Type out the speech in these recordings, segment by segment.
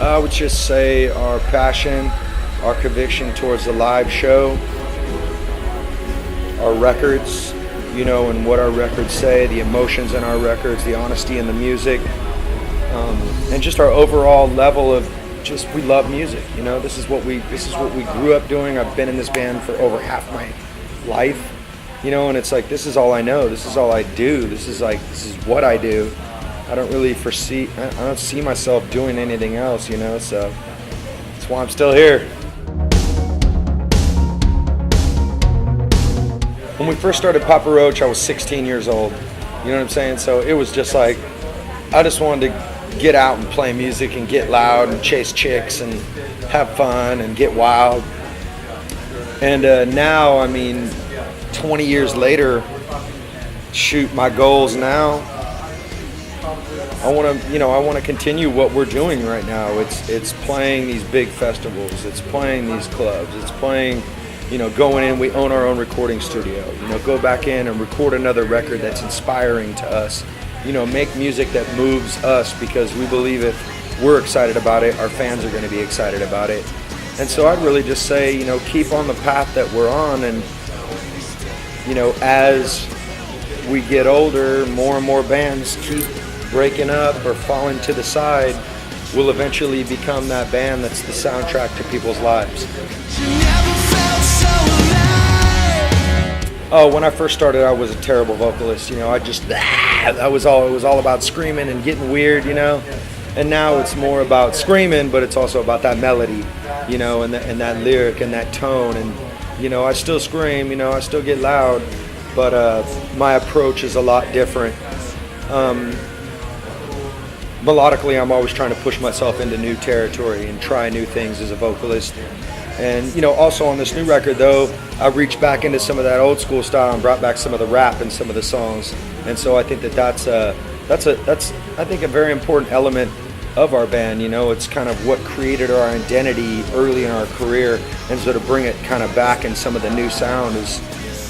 I would just say our passion, our conviction towards the live show, our records, you know, and what our records say, the emotions in our records, the honesty in the music, and just our overall level of just, we love music. You know, this is what we grew up doing. I've been in this band for over half my life, you know, and it's like, this is all I know. This is all I do. This is what I do. I don't see myself doing anything else, you know, so that's why I'm still here. When we first started Papa Roach, I was 16 years old, you know what I'm saying? So it was just like, I just wanted to get out and play music and get loud and chase chicks and have fun and get wild. And now, I mean, 20 years later, shoot, my goals now, I want to continue what we're doing right now. It's playing these big festivals. It's playing these clubs. It's playing, you know, going in. We own our own recording studio. You know, go back in and record another record that's inspiring to us. You know, make music that moves us, because we believe if we're excited about it, our fans are going to be excited about it. And so I'd really just say, you know, keep on the path that we're on, and, you know, as we get older, more and more bands keep breaking up or falling to the side, will eventually become that band that's the soundtrack to people's lives. Oh, when I first started, I was a terrible vocalist. You know, it was all about screaming and getting weird, you know. And now it's more about screaming, but it's also about that melody, you know, and that lyric and that tone. And, you know, I still scream, you know, I still get loud, but my approach is a lot different. Melodically, I'm always trying to push myself into new territory and try new things as a vocalist. And, you know, also on this new record, though, I reached back into some of that old school style and brought back some of the rap in some of the songs. And so I think that's I think a very important element of our band. You know, it's kind of what created our identity early in our career, and so to bring it kind of back in some of the new sound is,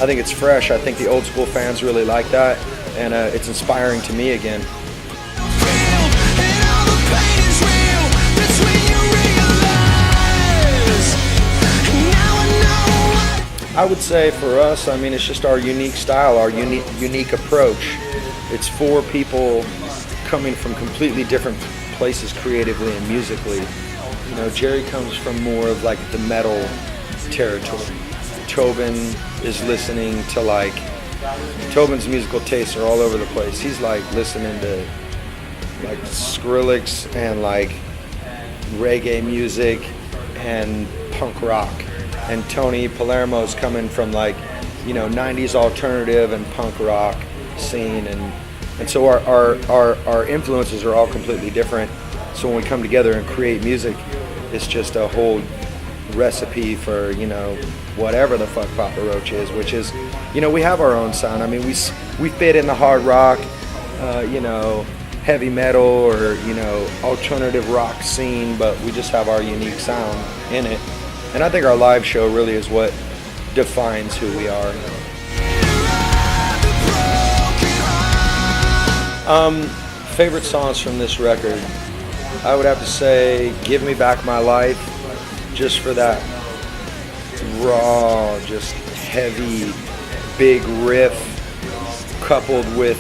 I think it's fresh. I think the old school fans really like that, and it's inspiring to me again. I would say for us, I mean, it's just our unique style, our unique approach. It's four people coming from completely different places creatively and musically. You know, Jerry comes from more of like the metal territory. Tobin is listening to Tobin's musical tastes are all over the place. He's like listening to like Skrillex and like reggae music and punk rock. And Tony Palermo's coming from like, you know, 90s alternative and punk rock scene, and so our influences are all completely different. So when we come together and create music, it's just a whole recipe for, you know, whatever the fuck Papa Roach is, which is, you know, we have our own sound. I mean, we fit in the hard rock, you know, heavy metal or, you know, alternative rock scene, but we just have our unique sound in it. And I think our live show really is what defines who we are. Favorite songs from this record, I would have to say Give Me Back My Life, just for that raw, just heavy, big riff, coupled with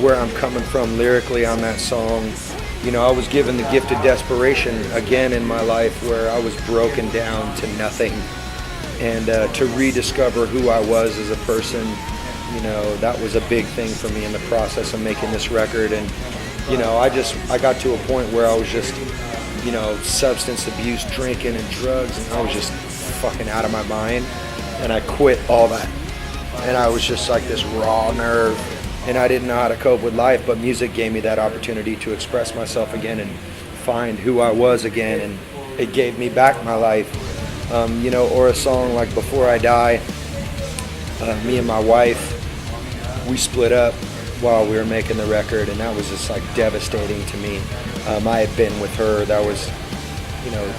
where I'm coming from lyrically on that song. You know, I was given the gift of desperation again in my life, where I was broken down to nothing, and to rediscover who I was as a person, you know, that was a big thing for me in the process of making this record. And, you know, I got to a point where I was just, you know, substance abuse, drinking and drugs, and I was just fucking out of my mind, and I quit all that, and I was just like this raw nerve. And I didn't know how to cope with life, but music gave me that opportunity to express myself again and find who I was again, and it gave me back my life. You know, or a song like Before I Die, me and my wife, we split up while we were making the record, and that was just like devastating to me. I had been with her, that was, you know,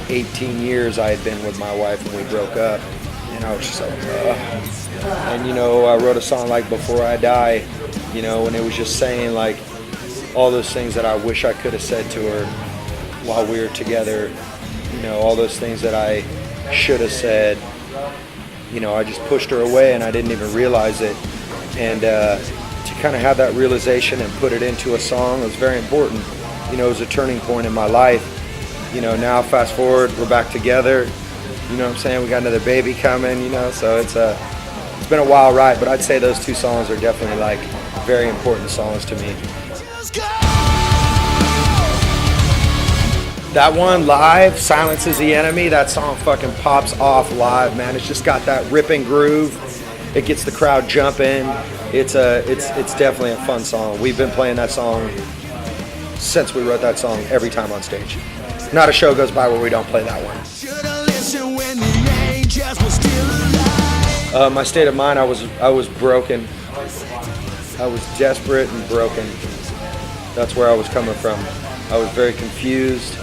18 years I had been with my wife when we broke up, and I was just like, ugh. And, you know, I wrote a song like Before I Die, you know, and it was just saying like all those things that I wish I could have said to her, while we were together. You know, all those things that I should have said, you know, I just pushed her away and I didn't even realize it. And to kind of have that realization and put it into a song was very important. You know, it was a turning point in my life. You know, now fast forward, we're back together. You know what I'm saying? We got another baby coming, you know, so it's been a wild ride, but I'd say those two songs are definitely like very important songs to me. That one live, Silence is the Enemy, that song fucking pops off live, man. It's just got that ripping groove. It gets the crowd jumping. It's definitely a fun song. We've been playing that song since we wrote that song every time on stage. Not a show goes by where we don't play that one. My state of mind, I was broken. I was desperate and broken. That's where I was coming from. I was very confused,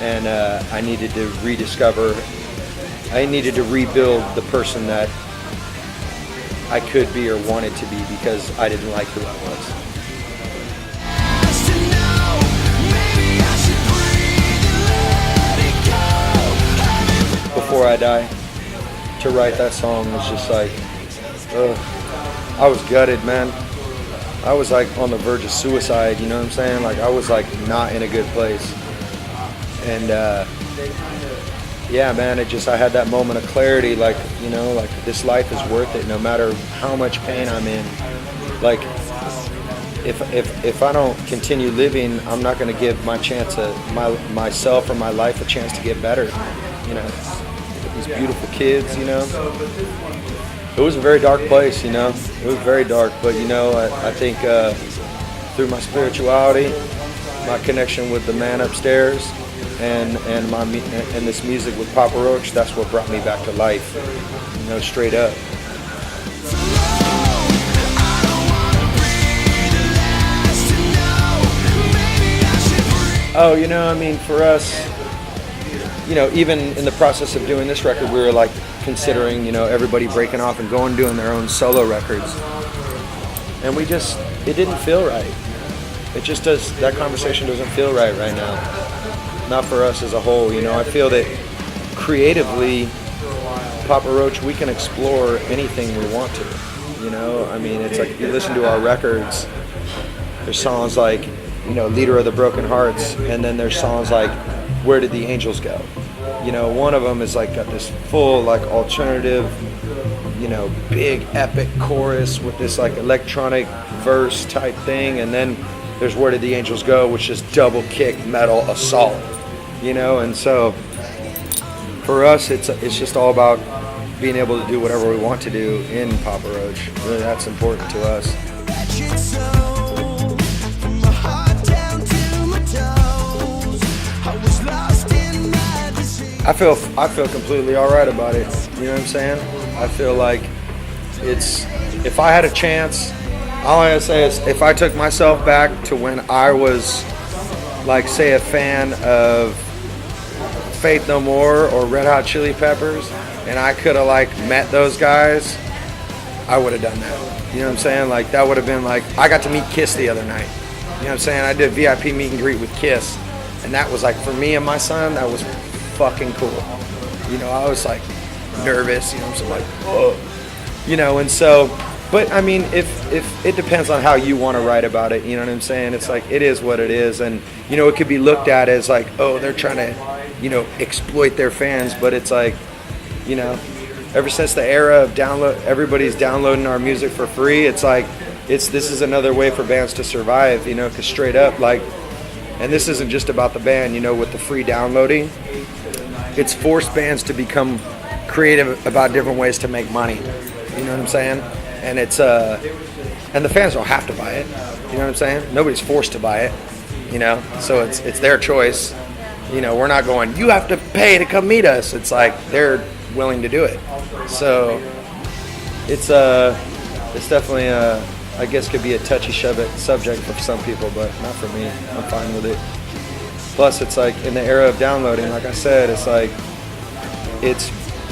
and I needed to I needed to rebuild the person that I could be or wanted to be, because I didn't like who I was. Before I Die, to write that song was just like, I was gutted, man. I was like on the verge of suicide, you know what I'm saying? Like I was like not in a good place. And yeah, man, I had that moment of clarity, like, you know, like this life is worth it no matter how much pain I'm in. Like if I don't continue living, I'm not going to give myself or my life a chance to get better, you know. These beautiful kids, you know. It was a very dark place, you know. It was very dark, but you know, I think through my spirituality, my connection with the man upstairs, and this music with Papa Roach, that's what brought me back to life, you know, straight up. Oh, you know, I mean, for us, you know, even in the process of doing this record, we were like considering, you know, everybody breaking off and doing their own solo records. And it didn't feel right. It just that conversation doesn't feel right now. Not for us as a whole, you know. I feel that creatively, Papa Roach, we can explore anything we want to, you know. I mean, it's like you listen to our records, there's songs like, you know, Leader of the Broken Hearts, and then there's songs like Where Did the Angels Go? You know, one of them is like got this full like alternative, you know, big epic chorus with this like electronic verse type thing, and then there's Where Did the Angels Go, which is double kick metal assault, you know. And so for us, it's just all about being able to do whatever we want to do in Papa Roach. Really, that's important to us. I feel completely all right about it. You know what I'm saying? I feel like if I had a chance, all I gotta say is if I took myself back to when I was, like, say, a fan of Faith No More or Red Hot Chili Peppers, and I could have like met those guys, I would have done that. You know what I'm saying? Like that would have been like, I got to meet Kiss the other night. You know what I'm saying? I did VIP meet and greet with Kiss, and that was like, for me and my son, that was fucking cool. You know, I was like nervous, you know, so like, whoa, you know. And so, but I mean, if it depends on how you want to write about it, you know what I'm saying? It's like, it is what it is. And you know, it could be looked at as like, oh, they're trying to, you know, exploit their fans. But it's like, you know, ever since the era of everybody's downloading our music for free, it's like, this is another way for bands to survive, you know. Because straight up, like, and this isn't just about the band, you know, with the free downloading, it's forced bands to become creative about different ways to make money. You know what I'm saying? And it's and the fans don't have to buy it. You know what I'm saying? Nobody's forced to buy it. You know, so it's their choice. You know, we're not going, you have to pay to come meet us. It's like they're willing to do it. So it's definitely I guess could be a touchy subject for some people, but not for me. I'm fine with it. Plus, it's like in the era of downloading, like I said, it's like it's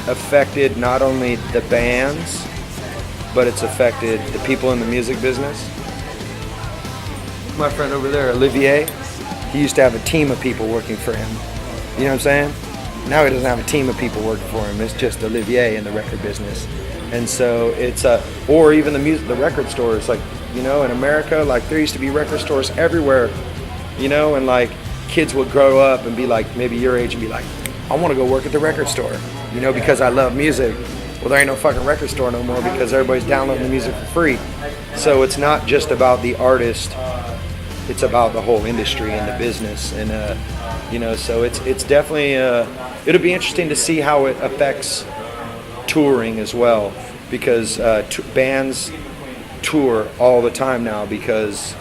affected not only the bands, but it's affected the people in the music business. My friend over there, Olivier, he used to have a team of people working for him. You know what I'm saying? Now he doesn't have a team of people working for him. It's just Olivier in the record business. And so it's or even the record stores, like, you know, in America, like there used to be record stores everywhere, you know, and like kids would grow up and be like maybe your age and be like, I want to go work at the record store, you know, because I love music. Well, there ain't no fucking record store no more because everybody's downloading the music for free. So it's not just about the artist, it's about the whole industry and the business. And you know, so it's definitely it'll be interesting to see how it affects touring as well, because bands tour all the time now because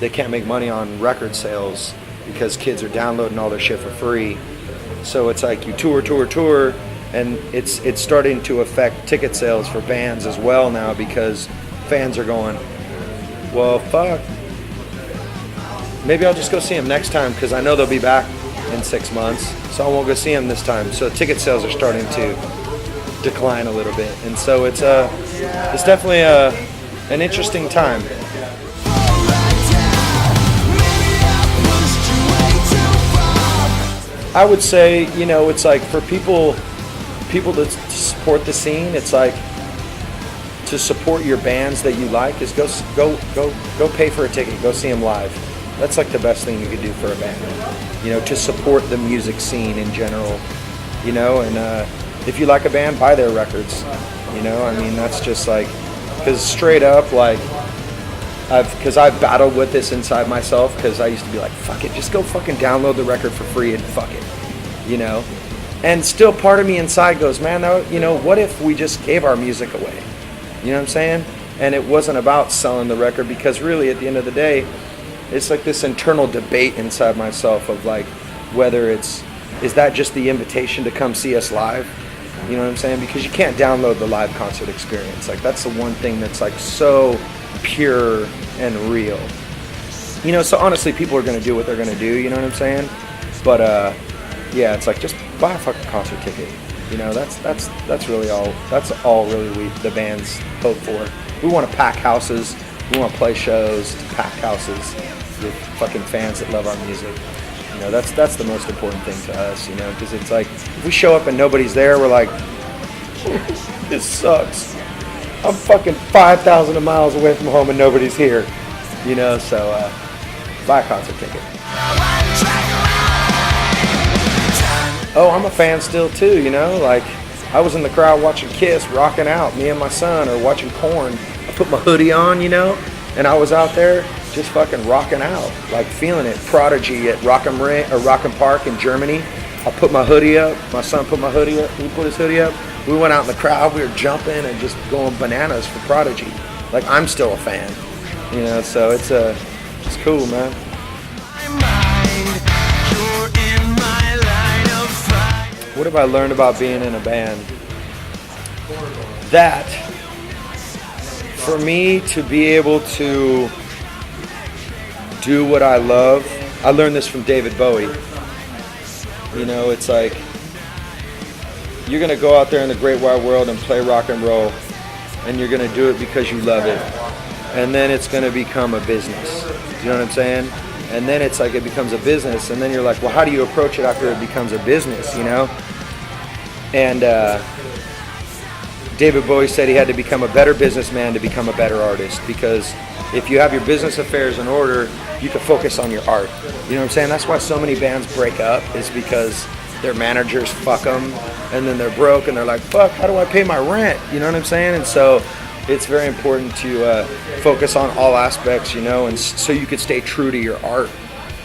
they can't make money on record sales because kids are downloading all their shit for free. So it's like you tour, and it's starting to affect ticket sales for bands as well now, because fans are going, well, fuck, maybe I'll just go see them next time because I know they'll be back in 6 months, so I won't go see them this time. So ticket sales are starting to decline a little bit, and so it's definitely an interesting time. I would say, you know, it's like for people to support the scene, it's like to support your bands that you like is go pay for a ticket, go see them live. That's like the best thing you could do for a band, you know, to support the music scene in general, you know. And if you like a band, buy their records, you know. I mean, that's just like, because straight up, like, I've battled with this inside myself, because I used to be like, fuck it, just go fucking download the record for free and fuck it, you know. And still part of me inside goes, man, you know, what if we just gave our music away? You know what I'm saying? And it wasn't about selling the record, because really at the end of the day, it's like this internal debate inside myself of like, whether is that just the invitation to come see us live? You know what I'm saying? Because you can't download the live concert experience. Like, that's the one thing that's like so pure and real. You know, so honestly, people are going to do what they're going to do, you know what I'm saying? But yeah, it's like, just buy a fucking concert ticket. You know, that's really all. That's all really the bands hope for. We want to pack houses. We want to play shows, pack houses with fucking fans that love our music. You know, that's the most important thing to us. You know, because it's like, if we show up and nobody's there, we're like, this sucks. I'm fucking 5,000 miles away from home and nobody's here. You know, so buy a concert ticket. Oh, I'm a fan still too, you know, like I was in the crowd watching Kiss, rocking out, me and my son, or watching Korn. I put my hoodie on, you know, and I was out there just fucking rocking out, like feeling it. Prodigy at Rock'em Park in Germany. I put my hoodie up, my son put my hoodie up, he put his hoodie up. We went out in the crowd, we were jumping and just going bananas for Prodigy. Like, I'm still a fan, you know, so it's cool, man. What have I learned about being in a band? That, for me to be able to do what I love, I learned this from David Bowie. You know, it's like, you're going to go out there in the great wide world and play rock and roll, and you're going to do it because you love it. And then it's going to become a business. You know what I'm saying? And then it's like, it becomes a business, and then you're like, well, how do you approach it after it becomes a business, you know? And David Bowie said he had to become a better businessman to become a better artist, because if you have your business affairs in order, you can focus on your art. You know what I'm saying? That's why so many bands break up, is because their managers fuck them, and then they're broke, and they're like, fuck, how do I pay my rent? You know what I'm saying? And so it's very important to focus on all aspects, you know, and so you could stay true to your art,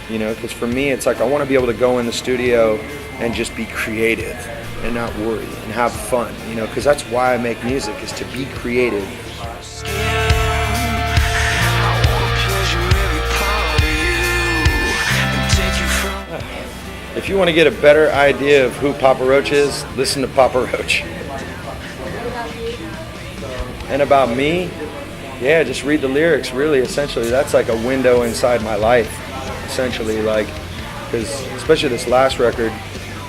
you know, because for me, it's like, I want to be able to go in the studio and just be creative and not worry and have fun, you know, because that's why I make music, is to be creative. If you want to get a better idea of who Papa Roach is, listen to Papa Roach. And about me, yeah, just read the lyrics, really, essentially. That's like a window inside my life, essentially, like, because especially this last record,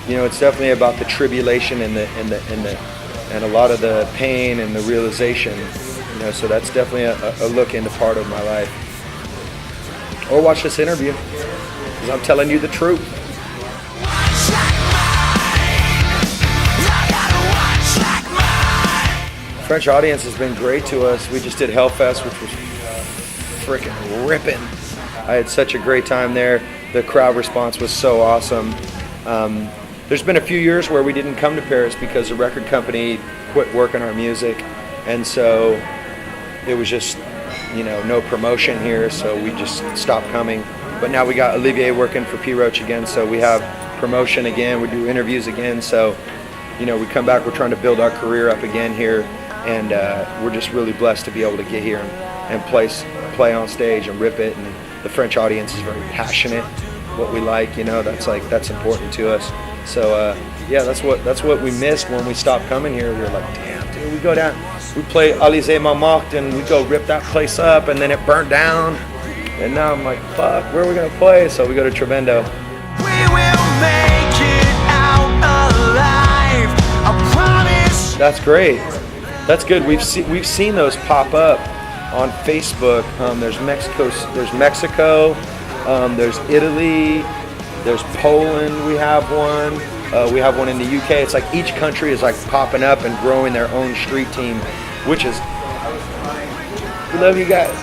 you know, it's definitely about the tribulation and a lot of the pain and the realization, you know, so that's definitely a look into part of my life. Or watch this interview, because because I'm telling you the truth. French audience has been great to us. We just did Hellfest, which was freaking ripping. I had such a great time there. The crowd response was so awesome. There's been a few years where we didn't come to Paris because the record company quit working our music, and so it was just, you know, no promotion here, so we just stopped coming. But now we got Olivier working for Papa Roach again, so we have promotion again, we do interviews again, so, you know, we come back, we're trying to build our career up again here, and we're just really blessed to be able to get here and play on stage and rip it, and the French audience is very passionate, what we like, you know, that's important to us. So yeah, that's what we missed when we stopped coming here. We were like, damn, dude, we go down, we play Élysée Montmartre, and we go rip that place up, and then it burnt down, and now I'm like, fuck, where are we gonna play? So we go to Trevendo. We will make it out alive, I promise. That's great. That's good. We've seen those pop up on Facebook. There's Mexico, there's Italy, there's Poland. We have one in the UK. It's like each country is like popping up and growing their own street team, which is, we love you guys.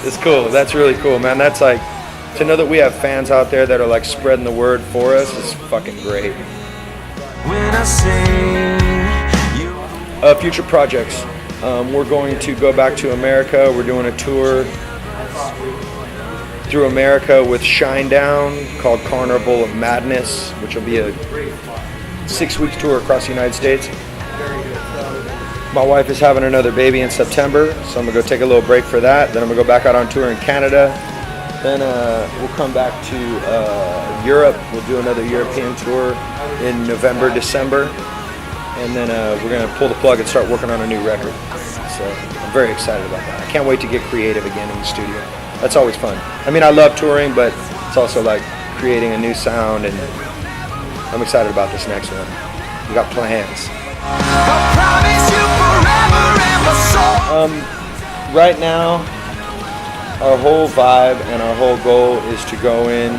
It's cool. That's really cool, man. That's like, to know that we have fans out there that are like spreading the word for us is fucking great. When I sing, future projects. We're going to go back to America. We're doing a tour through America with Shinedown called Carnival of Madness, which will be a 6-week tour across the United States. My wife is having another baby in September, so I'm gonna go take a little break for that. Then I'm gonna go back out on tour in Canada. Then we'll come back to Europe. We'll do another European tour in November, December. And then we're gonna pull the plug and start working on a new record. So I'm very excited about that. I can't wait to get creative again in the studio. That's always fun. I mean, I love touring, but it's also like creating a new sound, and I'm excited about this next one. We got plans. I promise you forever and my soul. Right now, our whole vibe and our whole goal is to go in.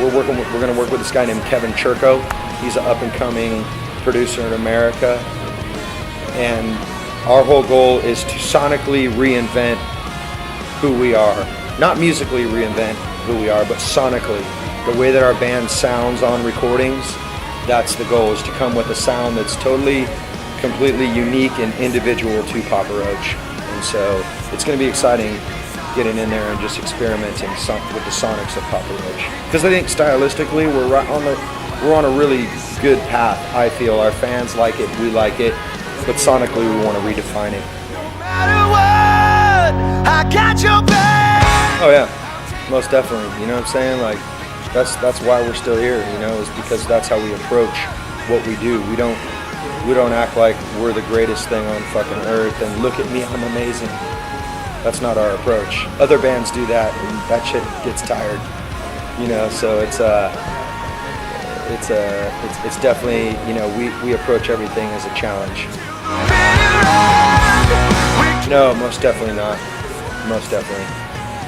We're going to work with this guy named Kevin Churko. He's an up-and-coming producer in America, and our whole goal is to sonically reinvent who we are. Not musically reinvent who we are, but sonically. The way that our band sounds on recordings, that's the goal, is to come with a sound that's totally, completely unique and individual to Papa Roach. And so it's going to be exciting getting in there and just experimenting with the sonics of Papa Roach. Because I think stylistically we're on a really good path. I feel our fans like it, we like it, but sonically we want to redefine it. No matter what, I got your back. Oh yeah, most definitely. You know what I'm saying? Like that's why we're still here. You know, is because that's how we approach what we do. We don't act like we're the greatest thing on fucking earth and look at me, I'm amazing. That's not our approach. Other bands do that, and that shit gets tired. You know, so it's definitely, you know, we approach everything as a challenge. No, most definitely not. Most definitely.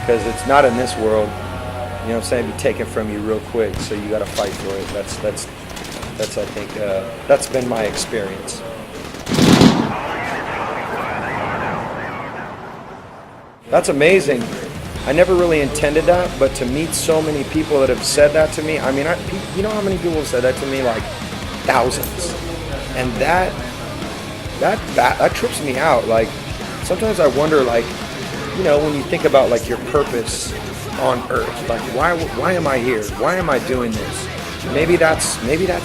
Because it's not in this world. You know what I'm saying? It'd be taken from you real quick, so you gotta fight for it. That's I think, that's been my experience. That's amazing. I never really intended that, but to meet so many people that have said that to me, I mean, you know how many people have said that to me? Like thousands. And that trips me out. Like, sometimes I wonder, like, you know, when you think about like your purpose on earth, like why am I here? Why am I doing this? Maybe that's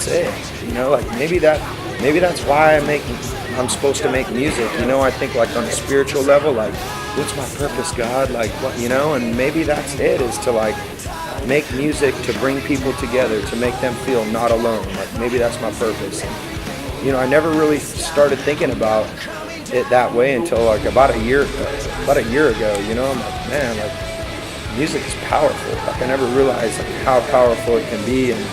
it. You know, like maybe that's why I'm supposed to make music. You know, I think like on a spiritual level, like, what's my purpose, God? Like, what, you know, and maybe that's it, is to like make music to bring people together, to make them feel not alone. Like maybe that's my purpose. And, you know, I never really started thinking about it that way until like about a year ago. You know, I'm like, man, like music is powerful. Like I never realized like how powerful it can be. And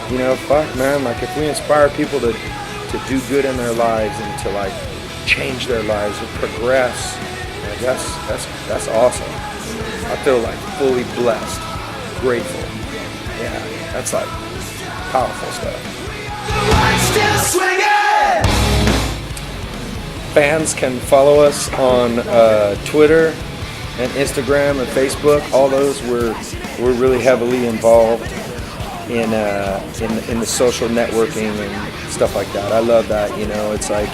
you know, fuck, man, like if we inspire people to do good in their lives and to like change their lives and progress, like that's awesome. I feel like fully blessed. grateful. Yeah, that's like powerful stuff. Still swinging. Fans can follow us on Twitter and Instagram and Facebook. All those we're really heavily involved in the social networking and stuff like that. I love that. You know, it's like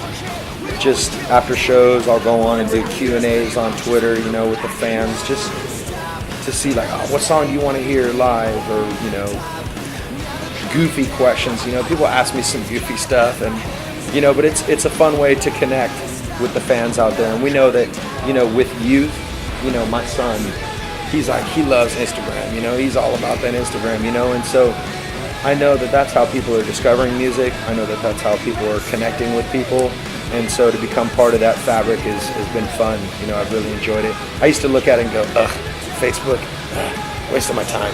just after shows, I'll go on and do Q&As on Twitter. You know, with the fans, just to see like, oh, what song do you want to hear live, or you know, goofy questions. You know, people ask me some goofy stuff, and you know, but it's a fun way to connect with the fans out there. And we know that, you know, with youth, you know, my son, he loves Instagram. You know, he's all about that Instagram. You know, and so I know that that's how people are discovering music. I know that that's how people are connecting with people. And so to become part of that fabric has been fun. You know, I've really enjoyed it. I used to look at it and go, ugh, Facebook, waste of my time.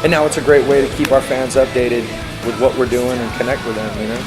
And now it's a great way to keep our fans updated with what we're doing and connect with them, you know?